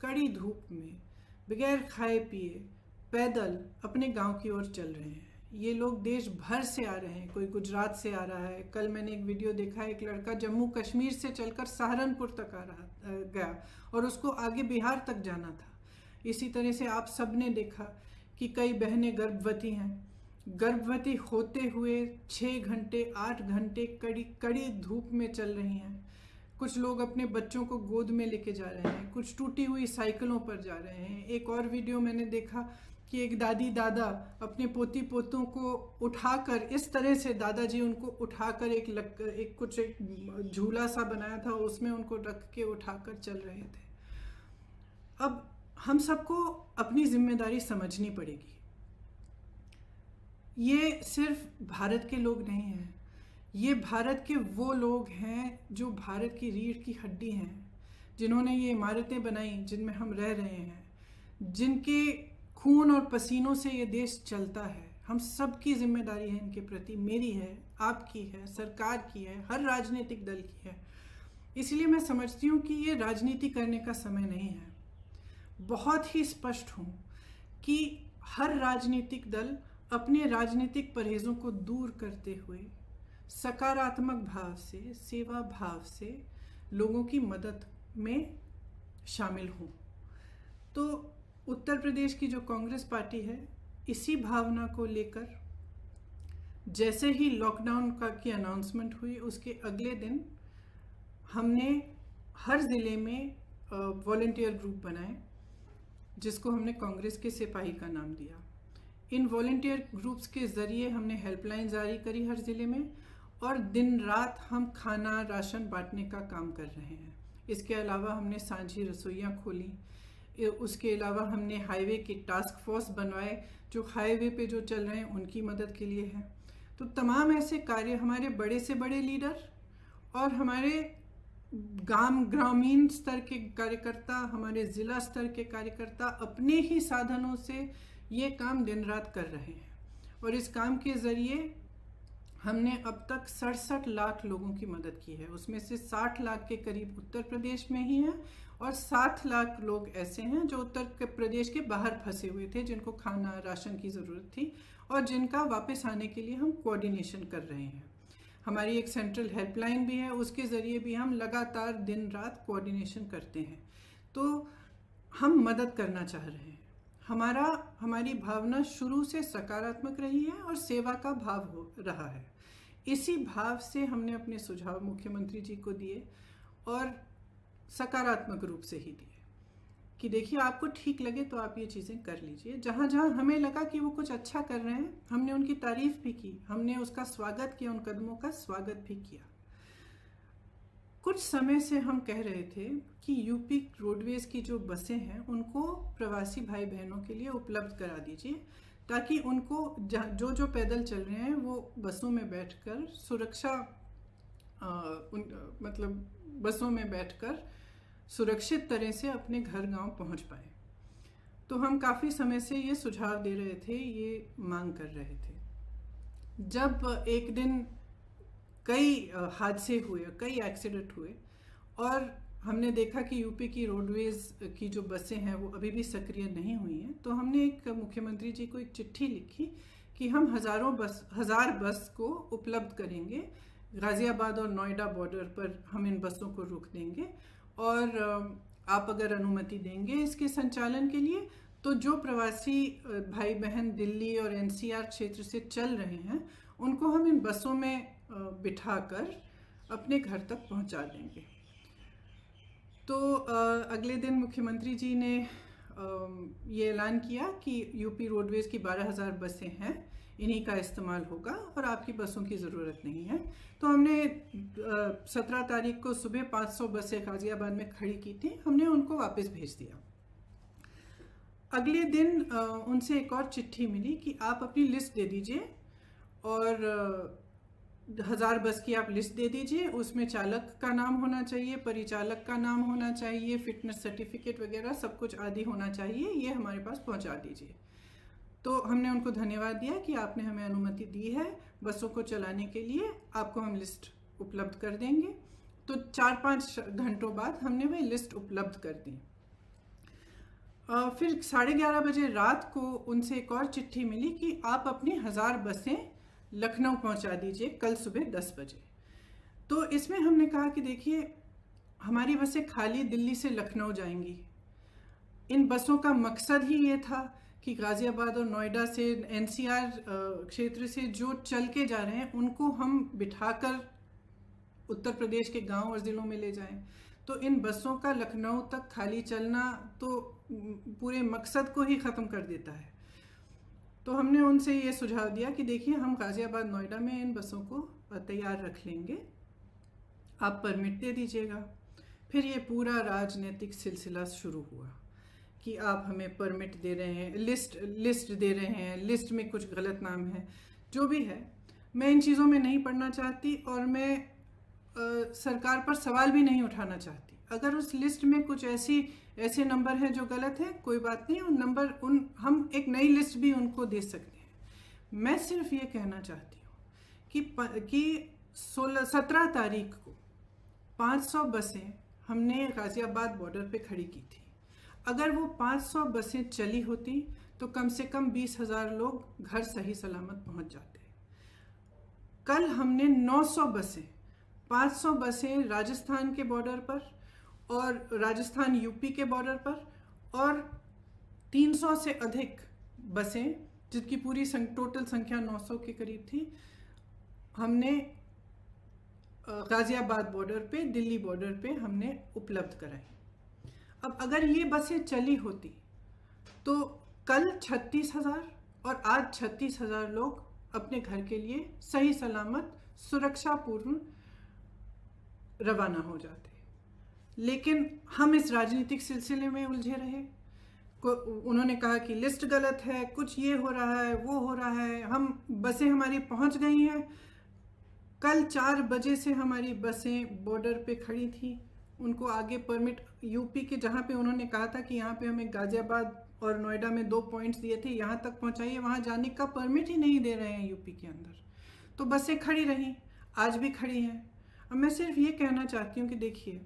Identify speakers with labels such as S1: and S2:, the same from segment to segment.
S1: कड़ी धूप में बगैर खाए पिए पैदल अपने गांव की ओर चल रहे हैं। ये लोग देश भर से आ रहे हैं, कोई गुजरात से आ रहा है। कल मैंने एक वीडियो देखा, एक लड़का जम्मू कश्मीर से चलकर सहारनपुर तक गया और उसको आगे बिहार तक जाना था। इसी तरह से आप सब ने देखा कि कई बहनें गर्भवती हैं, गर्भवती होते हुए 6 घंटे 8 घंटे कड़ी कड़ी धूप में चल रही हैं। कुछ लोग अपने बच्चों को गोद में लेके जा रहे हैं, कुछ टूटी हुई साइकिलों पर जा रहे हैं। एक और वीडियो मैंने देखा कि एक दादी दादा अपने पोती पोतों को उठाकर, इस तरह से दादाजी उनको उठाकर एक झूला सा बनाया था, उसमें उनको रख के उठाकर चल रहे थे। अब हम सबको अपनी जिम्मेदारी समझनी पड़ेगी। ये सिर्फ भारत के लोग नहीं हैं, ये भारत के वो लोग हैं जो भारत की रीढ़ की हड्डी हैं, जिन्होंने ये इमारतें बनाई जिनमें हम रह रहे हैं, जिनके खून और पसीनों से ये देश चलता है। हम सब की जिम्मेदारी है इनके प्रति, मेरी है, आपकी है, सरकार की है, हर राजनीतिक दल की है। इसलिए मैं समझती हूँ कि ये राजनीति करने का समय नहीं है। बहुत ही स्पष्ट हूँ कि हर राजनीतिक दल अपने राजनीतिक परहेजों को दूर करते हुए सकारात्मक भाव से, सेवा भाव से लोगों की मदद में शामिल हों। तो उत्तर प्रदेश की जो कांग्रेस पार्टी है, इसी भावना को लेकर जैसे ही लॉकडाउन की अनाउंसमेंट हुई, उसके अगले दिन हमने हर ज़िले में वॉलंटियर ग्रुप बनाए, जिसको हमने कांग्रेस के सिपाही का नाम दिया। इन वॉलंटियर ग्रुप्स के ज़रिए हमने हेल्पलाइन जारी करी हर ज़िले में, और दिन रात हम खाना राशन बांटने का काम कर रहे हैं। इसके अलावा हमने सांझी रसोइयाँ खोली। उसके अलावा हमने हाईवे की टास्क फोर्स बनवाए, जो हाईवे पे जो चल रहे हैं उनकी मदद के लिए है। तो तमाम ऐसे कार्य हमारे बड़े से बड़े लीडर और हमारे ग्रामीण स्तर के कार्यकर्ता, हमारे ज़िला स्तर के कार्यकर्ता अपने ही साधनों से ये काम दिन रात कर रहे हैं। और इस काम के ज़रिए हमने अब तक 67 लाख लोगों की मदद की है। उसमें से 60 लाख के करीब उत्तर प्रदेश में ही हैं, और 7 लाख लोग ऐसे हैं जो उत्तर प्रदेश के बाहर फंसे हुए थे, जिनको खाना राशन की ज़रूरत थी और जिनका वापस आने के लिए हम कोऑर्डिनेशन कर रहे हैं। हमारी एक सेंट्रल हेल्पलाइन भी है, उसके ज़रिए भी हम लगातार दिन रात कोऑर्डिनेशन करते हैं। तो हम मदद करना चाह रहे हैं। हमारी भावना शुरू से सकारात्मक रही है और सेवा का भाव हो रहा है। इसी भाव से हमने अपने सुझाव मुख्यमंत्री जी को दिए, और सकारात्मक रूप से ही दिए कि देखिए, आपको ठीक लगे तो आप ये चीज़ें कर लीजिए। जहाँ जहाँ हमें लगा कि वो कुछ अच्छा कर रहे हैं, हमने उनकी तारीफ भी की, हमने उसका स्वागत किया, उन कदमों का स्वागत भी किया। कुछ समय से हम कह रहे थे कि यूपी रोडवेज की जो बसें हैं उनको प्रवासी भाई बहनों के लिए उपलब्ध करा दीजिए, ताकि उनको जो पैदल चल रहे हैं वो बसों में बैठकर बसों में बैठकर सुरक्षित तरह से अपने घर गांव पहुंच पाए। तो हम काफ़ी समय से ये सुझाव दे रहे थे, ये मांग कर रहे थे। जब एक दिन कई हादसे हुए, कई एक्सीडेंट हुए, और हमने देखा कि यूपी की रोडवेज की जो बसें हैं वो अभी भी सक्रिय नहीं हुई हैं, तो हमने एक मुख्यमंत्री जी को एक चिट्ठी लिखी कि हम 1000 बस को उपलब्ध करेंगे। गाज़ियाबाद और नोएडा बॉर्डर पर हम इन बसों को रोक देंगे, और आप अगर अनुमति देंगे इसके संचालन के लिए, तो जो प्रवासी भाई बहन दिल्ली और एनसीआर क्षेत्र से चल रहे हैं उनको हम इन बसों में बिठाकर अपने घर तक पहुंचा देंगे। तो अगले दिन मुख्यमंत्री जी ने ये ऐलान किया कि यूपी रोडवेज की 12,000 बसें हैं, इन्हीं का इस्तेमाल होगा और आपकी बसों की ज़रूरत नहीं है। तो हमने 17 तारीख को सुबह 500 बसें गाज़ियाबाद में खड़ी की थी, हमने उनको वापस भेज दिया। अगले दिन उनसे एक और चिट्ठी मिली कि आप अपनी लिस्ट दे दीजिए, और 1000 बस की आप लिस्ट दे दीजिए, उसमें चालक का नाम होना चाहिए, परिचालक का नाम होना चाहिए, फिटनेस सर्टिफिकेट वगैरह सब कुछ आदि होना चाहिए, ये हमारे पास पहुंचा दीजिए। तो हमने उनको धन्यवाद दिया कि आपने हमें अनुमति दी है बसों को चलाने के लिए, आपको हम लिस्ट उपलब्ध कर देंगे। तो 4-5 घंटों बाद हमने वह लिस्ट उपलब्ध कर दी। फिर 11:30 बजे रात को उनसे एक और चिट्ठी मिली कि आप अपनी 1000 बसें लखनऊ पहुंचा दीजिए कल सुबह 10 बजे। तो इसमें हमने कहा कि देखिए, हमारी बसें खाली दिल्ली से लखनऊ जाएंगी। इन बसों का मकसद ही ये था कि गाज़ियाबाद और नोएडा से, एनसीआर क्षेत्र से जो चल के जा रहे हैं उनको हम बिठाकर उत्तर प्रदेश के गांव और ज़िलों में ले जाएं। तो इन बसों का लखनऊ तक खाली चलना तो पूरे मकसद को ही ख़त्म कर देता है। तो हमने उनसे ये सुझाव दिया कि देखिए, हम गाज़ियाबाद नोएडा में इन बसों को तैयार रख लेंगे, आप परमिट दे दीजिएगा। फिर ये पूरा राजनीतिक सिलसिला शुरू हुआ कि आप हमें परमिट दे रहे हैं, लिस्ट दे रहे हैं, लिस्ट में कुछ गलत नाम है। जो भी है, मैं इन चीज़ों में नहीं पढ़ना चाहती और मैं सरकार पर सवाल भी नहीं उठाना चाहती। अगर उस लिस्ट में कुछ ऐसे नंबर हैं जो गलत हैं, कोई बात नहीं, हम एक नई लिस्ट भी उनको दे सकते हैं। मैं सिर्फ ये कहना चाहती हूँ कि 17 तारीख को 500 बसें हमने गाज़ियाबाद बॉर्डर पे खड़ी की थी। अगर वो 500 बसें चली होती तो कम से कम 20,000 लोग घर सही सलामत पहुंच जाते। कल हमने 900 बसें, 500 बसें राजस्थान के बॉर्डर पर और राजस्थान यूपी के बॉर्डर पर, और 300 से अधिक बसें, जिनकी पूरी टोटल संख्या 900 के करीब थी, हमने गाज़ियाबाद बॉर्डर पे, दिल्ली बॉर्डर पे हमने उपलब्ध कराई। अब अगर ये बसें चली होती तो कल 36,000 और आज 36,000 लोग अपने घर के लिए सही सलामत सुरक्षापूर्ण रवाना हो जाते। लेकिन हम इस राजनीतिक सिलसिले में उलझे रहे। उन्होंने कहा कि लिस्ट गलत है, कुछ ये हो रहा है, वो हो रहा है, बसें हमारी पहुंच गई हैं। कल 4 बजे से हमारी बसें बॉर्डर पे खड़ी थी। उनको आगे परमिट, यूपी के जहाँ पे उन्होंने कहा था कि यहाँ पे हमें गाज़ियाबाद और नोएडा में 2 पॉइंट्स दिए थे, यहाँ तक पहुँचाइए, वहाँ जाने का परमिट ही नहीं दे रहे हैं यूपी के अंदर। तो बसें खड़ी रहीं, आज भी खड़ी हैं। अब मैं सिर्फ ये कहना चाहती हूँ कि देखिए,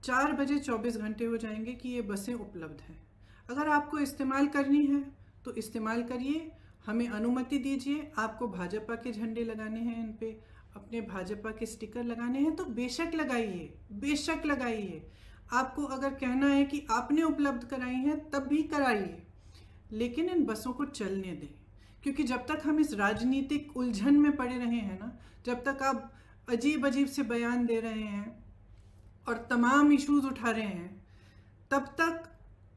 S1: 4 बजे 24 घंटे हो जाएंगे कि ये बसें उपलब्ध हैं। अगर आपको इस्तेमाल करनी है तो इस्तेमाल करिए, हमें अनुमति दीजिए। आपको भाजपा के झंडे लगाने हैं, इन पे अपने भाजपा के स्टिकर लगाने हैं तो बेशक लगाइए, बेशक लगाइए। आपको अगर कहना है कि आपने उपलब्ध कराई हैं तब भी कराइए, लेकिन इन बसों को चलने दें। क्योंकि जब तक हम इस राजनीतिक उलझन में पड़े रहे हैं ना, जब तक आप अजीब अजीब से बयान दे रहे हैं और तमाम इश्यूज उठा रहे हैं, तब तक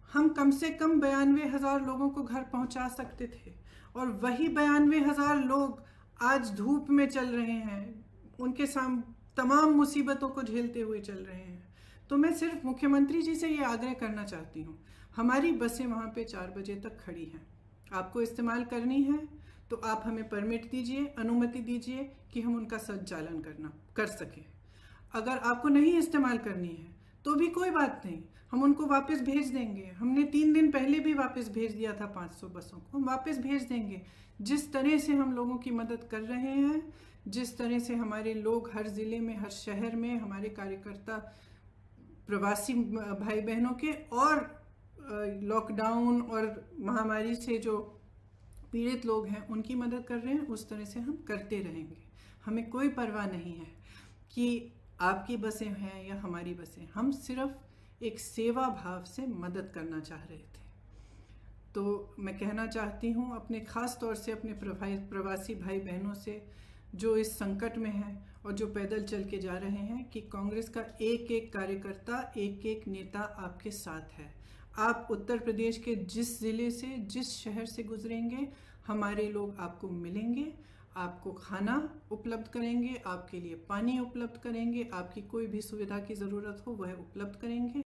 S1: हम कम से कम 92,000 लोगों को घर पहुंचा सकते थे। और वही 92,000 लोग आज धूप में चल रहे हैं, उनके सामने तमाम मुसीबतों को झेलते हुए चल रहे हैं। तो मैं सिर्फ मुख्यमंत्री जी से ये आग्रह करना चाहती हूँ, हमारी बसें वहाँ पे 4 बजे तक खड़ी हैं। आपको इस्तेमाल करनी है तो आप हमें परमिट दीजिए, अनुमति दीजिए कि हम उनका संचालन कर सकें। अगर आपको नहीं इस्तेमाल करनी है तो भी कोई बात नहीं, हम उनको वापस भेज देंगे। हमने 3 दिन पहले भी वापस भेज दिया था 500 बसों को, हम वापस भेज देंगे। जिस तरह से हम लोगों की मदद कर रहे हैं, जिस तरह से हमारे लोग हर ज़िले में, हर शहर में, हमारे कार्यकर्ता प्रवासी भाई बहनों के और लॉकडाउन और महामारी से जो पीड़ित लोग हैं उनकी मदद कर रहे हैं, उस तरह से हम करते रहेंगे। हमें कोई परवाह नहीं है कि आपकी बसें हैं या हमारी बसें, हम सिर्फ एक सेवा भाव से मदद करना चाह रहे थे। तो मैं कहना चाहती हूँ अपने ख़ास तौर से अपने प्रवासी भाई बहनों से जो इस संकट में हैं और जो पैदल चल के जा रहे हैं, कि कांग्रेस का एक एक कार्यकर्ता, एक एक नेता आपके साथ है। आप उत्तर प्रदेश के जिस ज़िले से, जिस शहर से गुजरेंगे, हमारे लोग आपको मिलेंगे, आपको खाना उपलब्ध करेंगे, आपके लिए पानी उपलब्ध करेंगे, आपकी कोई भी सुविधा की ज़रूरत हो वह उपलब्ध करेंगे।